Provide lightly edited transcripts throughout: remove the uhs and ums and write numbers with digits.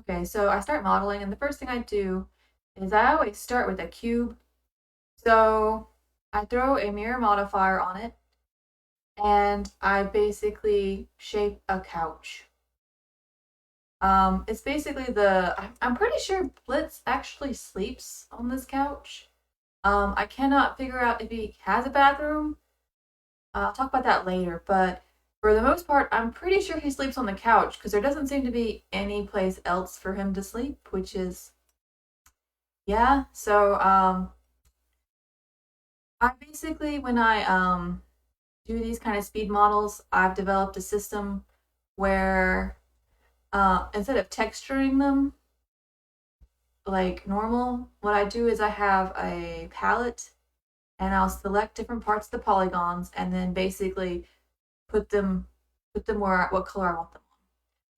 Okay, so I start modeling, and the first thing I do is I always start with a cube. So I throw a mirror modifier on it, and I basically shape a couch. It's basically I'm pretty sure Blitz actually sleeps on this couch. I cannot figure out if he has a bathroom. I'll talk about that later, but for the most part, I'm pretty sure he sleeps on the couch because there doesn't seem to be any place else for him to sleep, which is yeah. I basically when I do these kind of speed models, I've developed a system where instead of texturing them like normal, what I do is I have a palette and I'll select different parts of the polygons and then basically put them where what color I want them on.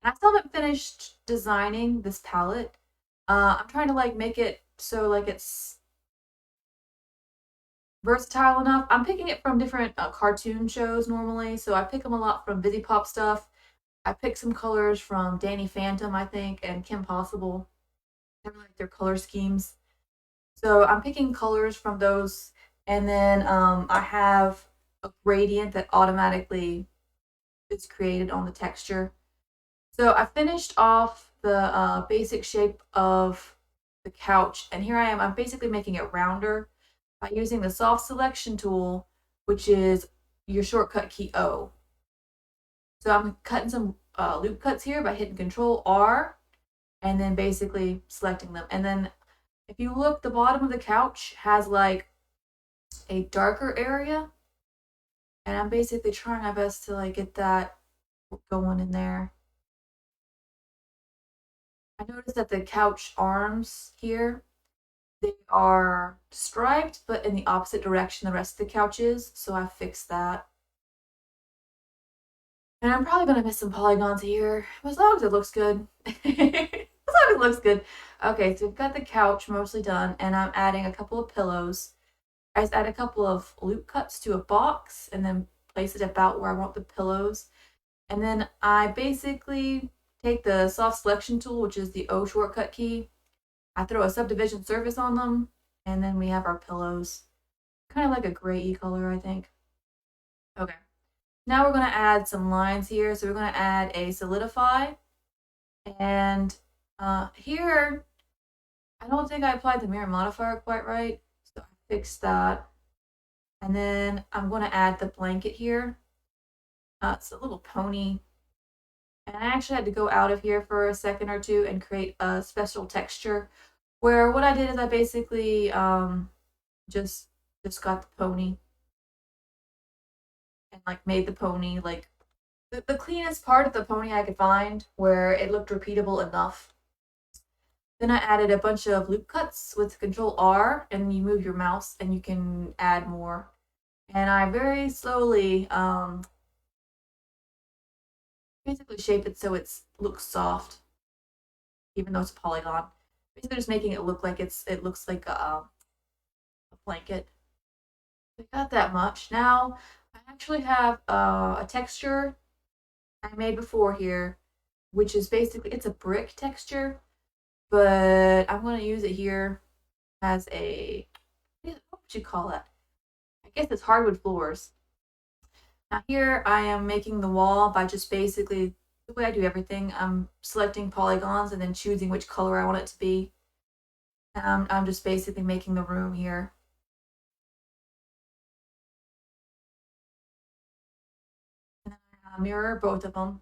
And I still haven't finished designing this palette. I'm trying to like make it so like it's versatile enough. I'm picking it from different cartoon shows normally, so I pick them a lot from Busy Pop stuff. I picked some colors from Danny Phantom, I think, and Kim Possible. I really like their color schemes. So I'm picking colors from those, and then I have a gradient that automatically is created on the texture. So I finished off the basic shape of the couch, and here I am. I'm basically making it rounder by using the soft selection tool, which is your shortcut key O. So I'm cutting some loop cuts here by hitting Control R and then basically selecting them. And then if you look, the bottom of the couch has like a darker area, and I'm basically trying my best to like get that going in there. I noticed that the couch arms here, they are striped, but in the opposite direction the rest of the couch is, so I fixed that. And I'm probably gonna miss some polygons here, but as long as it looks good. As long as it looks good. Okay, so we've got the couch mostly done, and I'm adding a couple of pillows. I just add a couple of loop cuts to a box and then place it about where I want the pillows. And then I basically take the soft selection tool, which is the O shortcut key. I throw a subdivision surface on them, and then we have our pillows. Kind of like a gray color, I think. Okay. Now we're going to add some lines here. So we're going to add a solidify. And here, I don't think I applied the mirror modifier quite right. So I fixed that. And then I'm going to add the blanket here. It's a little pony. And I actually had to go out of here for a second or two and create a special texture where what I did is I basically just got the pony and like made the pony like the cleanest part of the pony I could find where it looked repeatable enough. Then I added a bunch of loop cuts with Control R, and you move your mouse and you can add more. And I very slowly basically shape it so it looks soft, even though it's a polygon. Basically, just making it look like it looks like a blanket. I got that much. Now I actually have a texture I made before here, which is basically it's a brick texture, but I'm going to use it here as a what would you call that? I guess it's hardwood floors. Now here I am making the wall by just basically the way I do everything. I'm selecting polygons and then choosing which color I want it to be. And I'm just basically making the room here. And then I mirror both of them.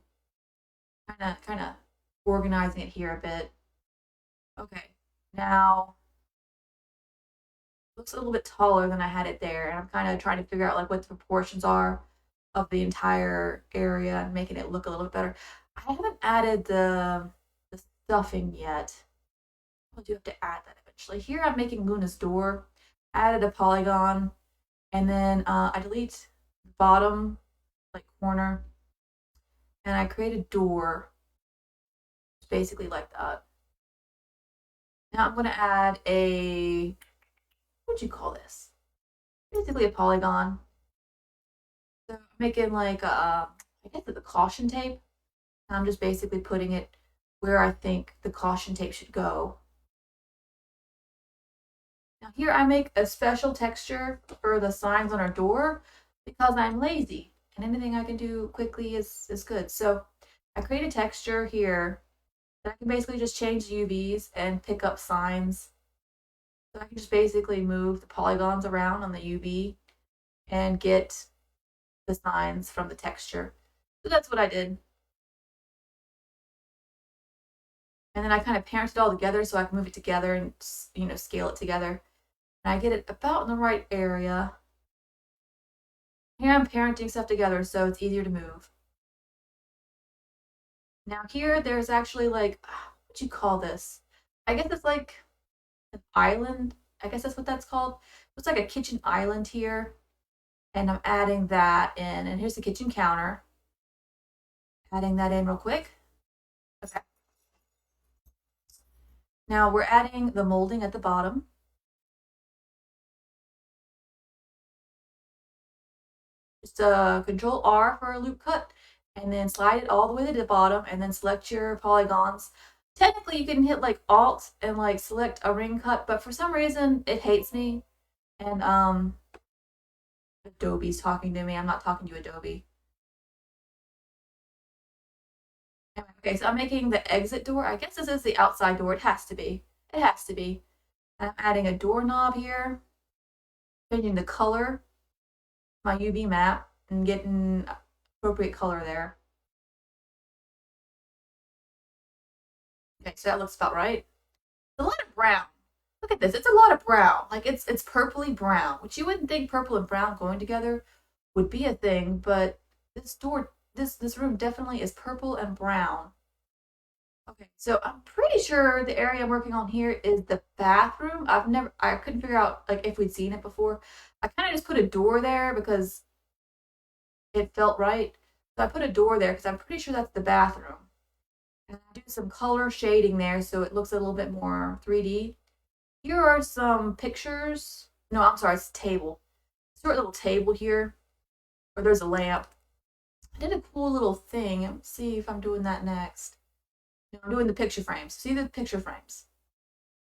Kind of organizing it here a bit. Okay, now looks a little bit taller than I had it there, and I'm kind of trying to figure out like what the proportions are of the entire area and making it look a little bit better. I haven't added the stuffing yet. I do have to add that eventually. Here I'm making Loona's door. I added a polygon, and then I delete the bottom like corner, and I create a door. It's basically like that. Now I'm going to add a, what would you call this? Basically a polygon. So I'm making like I guess it's a caution tape. I'm just basically putting it where I think the caution tape should go. Now here I make a special texture for the signs on our door because I'm lazy and anything I can do quickly is good. So I create a texture here that I can basically just change the UVs and pick up signs. So I can just basically move the polygons around on the UV and get the signs from the texture. So that's what I did. And then I kind of parent it all together so I can move it together and, you know, scale it together. And I get it about in the right area. Here I'm parenting stuff together so it's easier to move. Now here there's actually like, what you call this? I guess it's like an island. I guess that's what that's called. It's like a kitchen island here. And I'm adding that in. And here's the kitchen counter. Adding that in real quick. Okay. Now we're adding the molding at the bottom. Just Control R for a loop cut, and then slide it all the way to the bottom, and then select your polygons. Technically, you can hit like Alt and like select a ring cut, but for some reason it hates me. And Adobe's talking to me. I'm not talking to Adobe. Okay, so I'm making the exit door. I guess this is the outside door. It has to be. It has to be. And I'm adding a doorknob here, changing the color, my UV map, and getting appropriate color there. Okay, so that looks about right. A lot of brown. Look at this. It's a lot of brown. Like it's purpley brown, which you wouldn't think purple and brown going together would be a thing, but this door, this room definitely is purple and brown. Okay, so I'm pretty sure the area I'm working on here is the bathroom. I couldn't figure out like if we'd seen it before. I kind of just put a door there because it felt right. So I put a door there because I'm pretty sure that's the bathroom. And I do some color shading there so it looks a little bit more 3D. Here are some pictures. No, I'm sorry, it's a table. Short little table here where there's a lamp. I did a cool little thing. Let's see if I'm doing that next. No, I'm doing the picture frames. See the picture frames?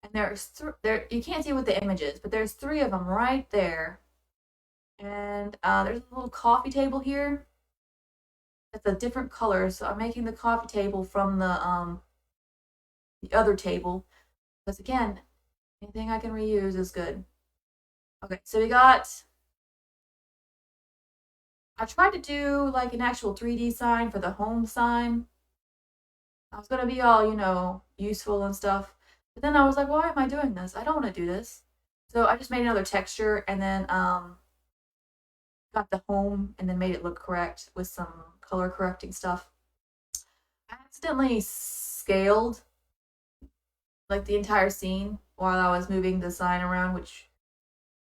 And there you can't see what the image is, but there's 3 of them right there. And there's a little coffee table here. It's a different color, so I'm making the coffee table from the other table. Because again, anything I can reuse is good. Okay, so we got. I tried to do like an actual 3D sign for the home sign. I was gonna be all, you know, useful and stuff. But then I was like, why am I doing this? I don't want to do this. So I just made another texture and then got the home and then made it look correct with some color correcting stuff. I accidentally scaled like the entire scene while I was moving the sign around, which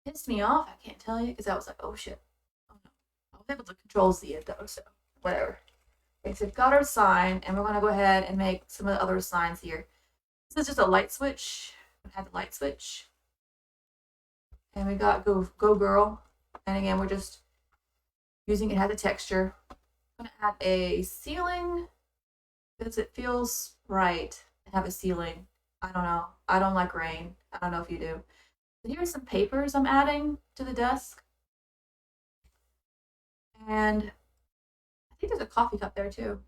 pissed me off. I can't tell you because I was like, oh shit. Oh no. I was able to control Z it though, so whatever. Okay, so we've got our sign and we're gonna go ahead and make some of the other signs here. This is just a light switch. We have the light switch. And we got Go Girl. And again, we're just using it as a texture. I'm gonna add a ceiling because it feels right to have a ceiling. I don't know. I don't like rain. I don't know if you do. So here's some papers I'm adding to the desk. And I think there's a coffee cup there too.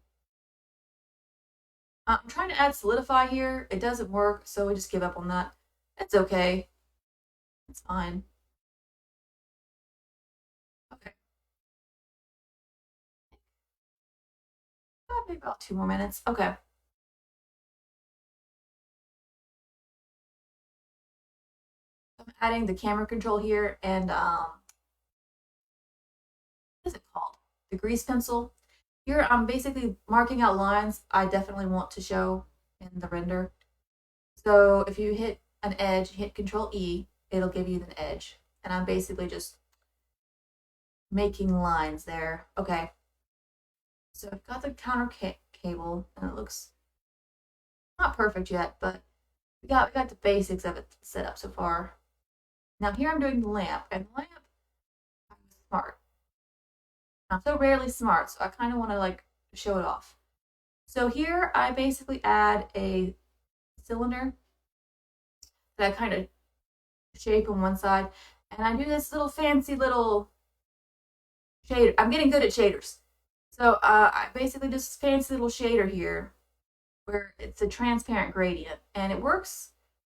I'm trying to add solidify here. It doesn't work, so we just give up on that. It's okay. It's fine. Okay. Maybe about 2 more minutes. Okay. I'm adding the camera control here and what is it called? The grease pencil. Here I'm basically marking out lines I definitely want to show in the render. So if you hit an edge, hit Control E, it'll give you an edge. And I'm basically just making lines there. Okay. So I've got the counter cable and it looks not perfect yet, but we got the basics of it set up so far. Now here I'm doing the lamp, and the lamp, I'm smart. I'm so rarely smart, so I kind of want to like show it off. So here I basically add a cylinder that I kind of shape on one side, and I do this little fancy little shader. I'm getting good at shaders. So I basically just fancy little shader here where it's a transparent gradient, and it works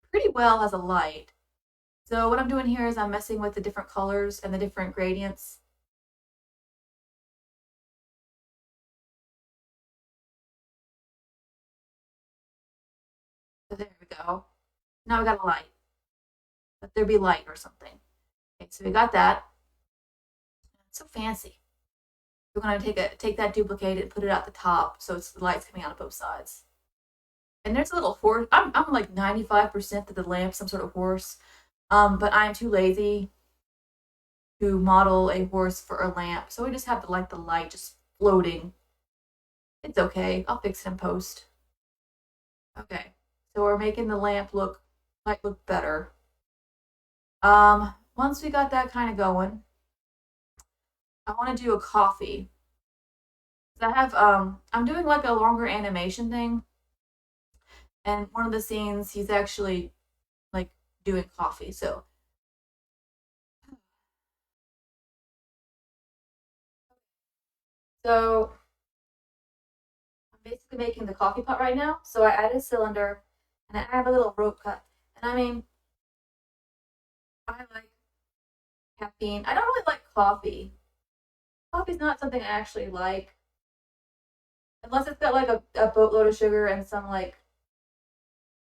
pretty well as a light. So what I'm doing here is I'm messing with the different colors and the different gradients. So there we go. Now we got a light. Let there be light or something. Okay, so we got that. It's so fancy. We're gonna take that duplicate and put it at the top so it's the light's coming out of both sides. And there's a little horse. I'm like 95% that the lamp's some sort of horse. But I'm too lazy to model a horse for a lamp, so we just have the light just floating. It's okay. I'll fix it in post. Okay, so we're making the lamp look better. Once we got that kind of going, I want to do a coffee. I have I'm doing like a longer animation thing, and one of the scenes he's actually like doing coffee. So I'm basically making the coffee pot right now. So I add a cylinder, and I have a little rope cut. And I mean, I like caffeine. I don't really like coffee. Coffee's not something I actually like, unless it's got like a boatload of sugar and some like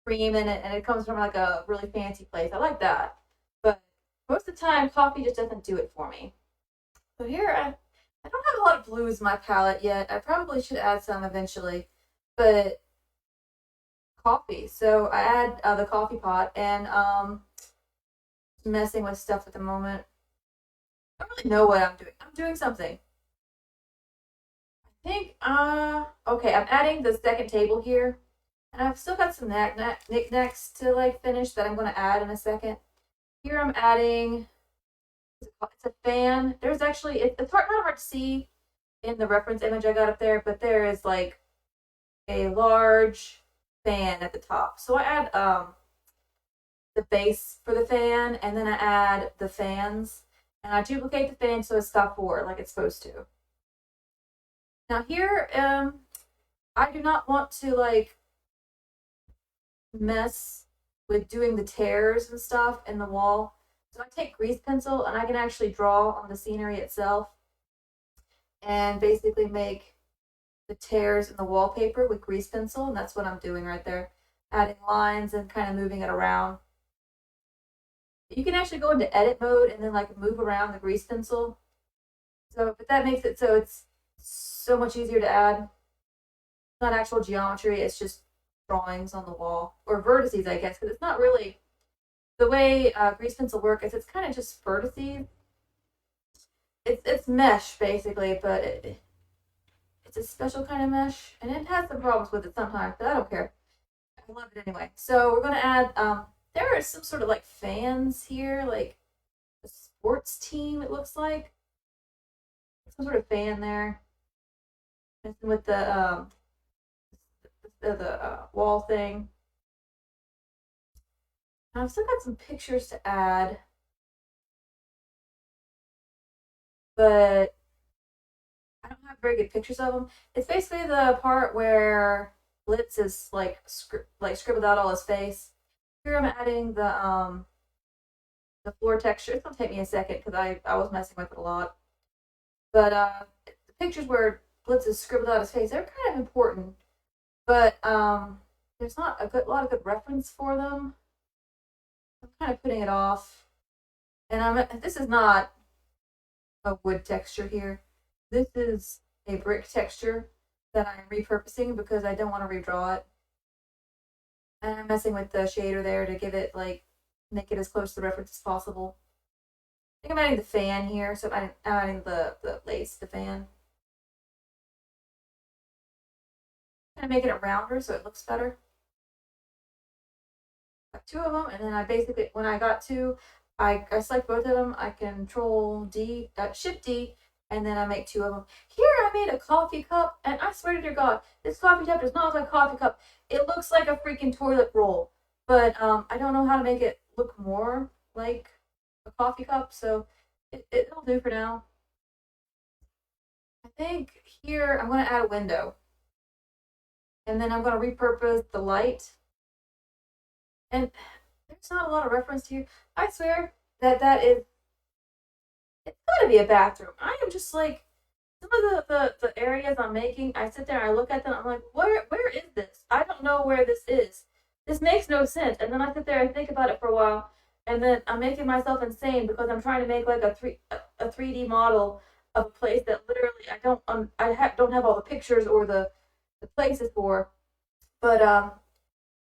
cream in it, and it comes from like a really fancy place. I like that, but most of the time, coffee just doesn't do it for me. So here, I don't have a lot of blues in my palette yet. I probably should add some eventually, but coffee. So I add the coffee pot, and messing with stuff at the moment. I don't really know what I'm doing. I'm doing something. I think okay, I'm adding the second table here. And I've still got some knickknacks to like finish that I'm gonna add in a second. Here I'm adding it's a fan. There's actually it's hard not hard to see in the reference image I got up there, but there is like a large fan at the top. So I add the base for the fan, and then I add the fans, and I duplicate the fan so it's stop 4 like it's supposed to. Now here, I do not want to like mess with doing the tears and stuff in the wall. So I take grease pencil and I can actually draw on the scenery itself and basically make the tears in the wallpaper with grease pencil, and that's what I'm doing right there. Adding lines and kind of moving it around. You can actually go into edit mode and then like move around the grease pencil. So, but that makes it so it's so much easier to add. It's not actual geometry, it's just drawings on the wall, or vertices, I guess, because it's not really the way grease pencil work. It's kind of just vertices. It's mesh basically, but it's a special kind of mesh, and it has some problems with it sometimes, but I don't care. I love it anyway. So we're gonna add. There are some sort of like fans here, like a sports team. It looks like some sort of fan there, with the wall thing. I've still got some pictures to add, but I don't have very good pictures of them. It's basically the part where Blitz is like scribbled out all his face. Here I'm adding the floor texture. It's gonna take me a second because I was messing with it a lot. But the pictures where Blitz is scribbled out his face, they're kind of important. But there's not a lot of good reference for them. I'm kind of putting it off. And this is not a wood texture here. This is a brick texture that I'm repurposing because I don't want to redraw it. And I'm messing with the shader there to give it like make it as close to the reference as possible. I think I'm adding the fan here, so I'm adding the lace, the fan. Kind of making it rounder so it looks better. Got 2 of them, and then I basically, when I got 2, I select both of them. I Control D, Shift D, and then I make 2 of them. Here I'm made a coffee cup, and I swear to dear God, this coffee cup does not look like a coffee cup. It looks like a freaking toilet roll. But I don't know how to make it look more like a coffee cup, so it'll do for now. I think here I'm going to add a window. And then I'm going to repurpose the light. And there's not a lot of reference here. I swear that is, it's got to be a bathroom. I am just like, some of the areas I'm making, I sit there and I look at them, I'm like, where is this? I don't know where this is. This makes no sense. And then I sit there and think about it for a while, and then I'm making myself insane because I'm trying to make like a 3D model of a place that literally don't have all the pictures or the places for. But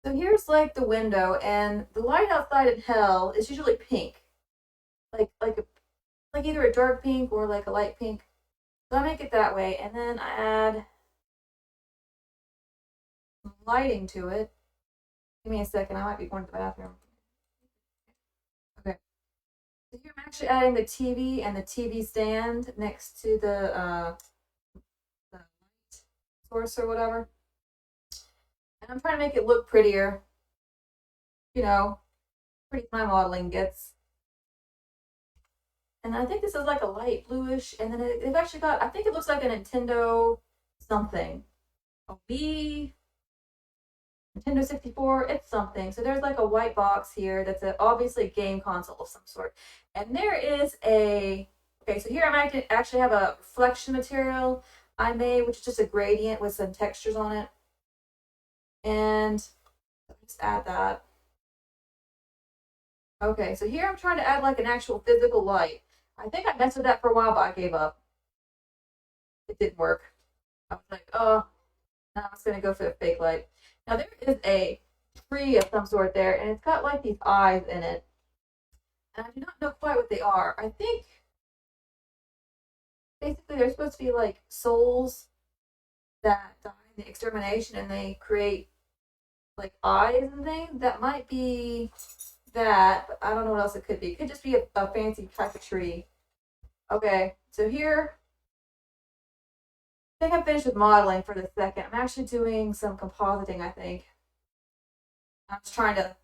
so here's like the window, and the light outside in hell is usually pink, like either a dark pink or like a light pink. So I make it that way, and then I add lighting to it. Give me a second, I might be going to the bathroom. Okay. So here I'm actually adding the TV and the TV stand next to the light source or whatever. And I'm trying to make it look prettier. You know, pretty my modeling gets. And I think this is like a light bluish, and then they've actually got, I think it looks like a Nintendo something. A Wii, Nintendo 64, it's something. So there's like a white box here that's obviously a game console of some sort. And there is okay, so here I might actually have a reflection material I made, which is just a gradient with some textures on it. And just add that. Okay, so here I'm trying to add like an actual physical light. I think I messed with that for a while, but I gave up. It didn't work. I was like, oh, now I'm just gonna go for the fake light. Now there is a tree of some sort there, and it's got like these eyes in it. And I do not know quite what they are. I think basically they're supposed to be like souls that die in the extermination, and they create like eyes and things. That might be that, but I don't know what else it could be. It could just be a fancy type of tree. Okay, so here, I think I'm finished with modeling for the second. I'm actually doing some compositing, I think. I'm just trying to,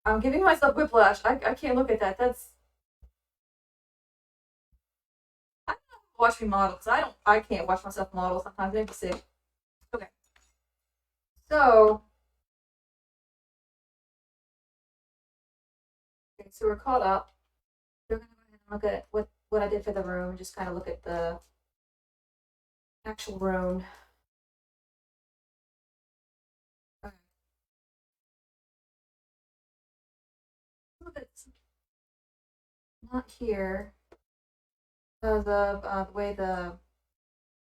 I'm giving myself whiplash. I can't look at that. I don't watch me model because I can't watch myself model sometimes. I make me sick. Okay. So, okay, so we're caught up. We're going to go ahead and look at what I did for the room, just kind of look at the actual room. Okay. Look at not here because of the way the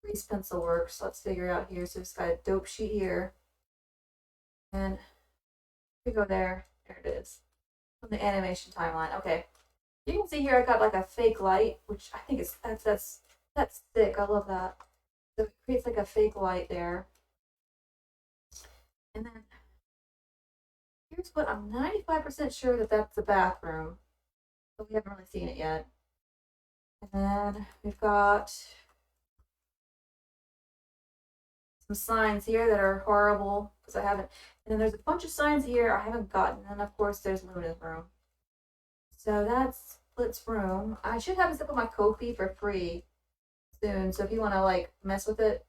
grease pencil works. Let's figure out here. So it's got a dope sheet here, and we go there. There it is from the animation timeline. Okay, you can see here I got like a fake light, which I think is that's sick. I love that. So it creates like a fake light there, and then here's what I'm 95% sure that that's the bathroom, but we haven't really seen it yet. And then we've got some signs here that are horrible because I haven't. And then there's a bunch of signs here I haven't gotten. And of course, there's Loona's room. So that's Blitz's room. I should have this up on my Ko-fi for free soon. So if you want to like mess with it,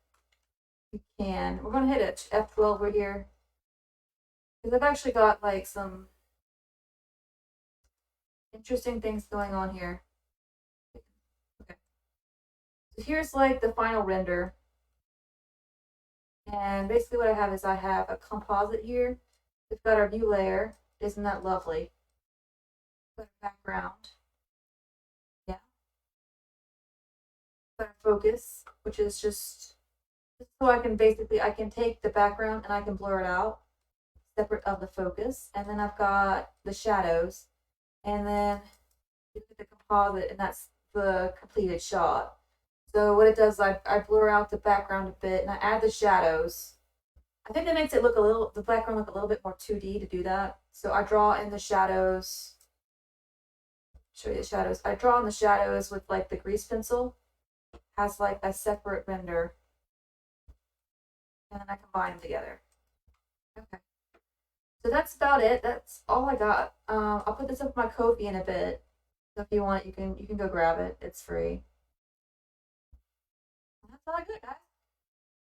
you can. We're going to hit F12 over here because I've actually got like some interesting things going on here. Okay. So here's like the final render. And basically what I have is I have a composite here. We've got our new layer. Isn't that lovely? Got a background. Yeah. Got a focus, which is just so I can take the background and I can blur it out separate of the focus. And then I've got the shadows. And then you look at the composite, and that's the completed shot. So what it does is I blur out the background a bit and I add the shadows. I think that makes it look the background look a little bit more 2D to do that. So I draw in the shadows. Show you the shadows. I draw in the shadows with like the grease pencil. has like a separate render, and then I combine them together. Okay. So that's about it. That's all I got. I'll put this up my Ko-fi in a bit. So if you want, you can go grab it. It's free. That's all I got, guys.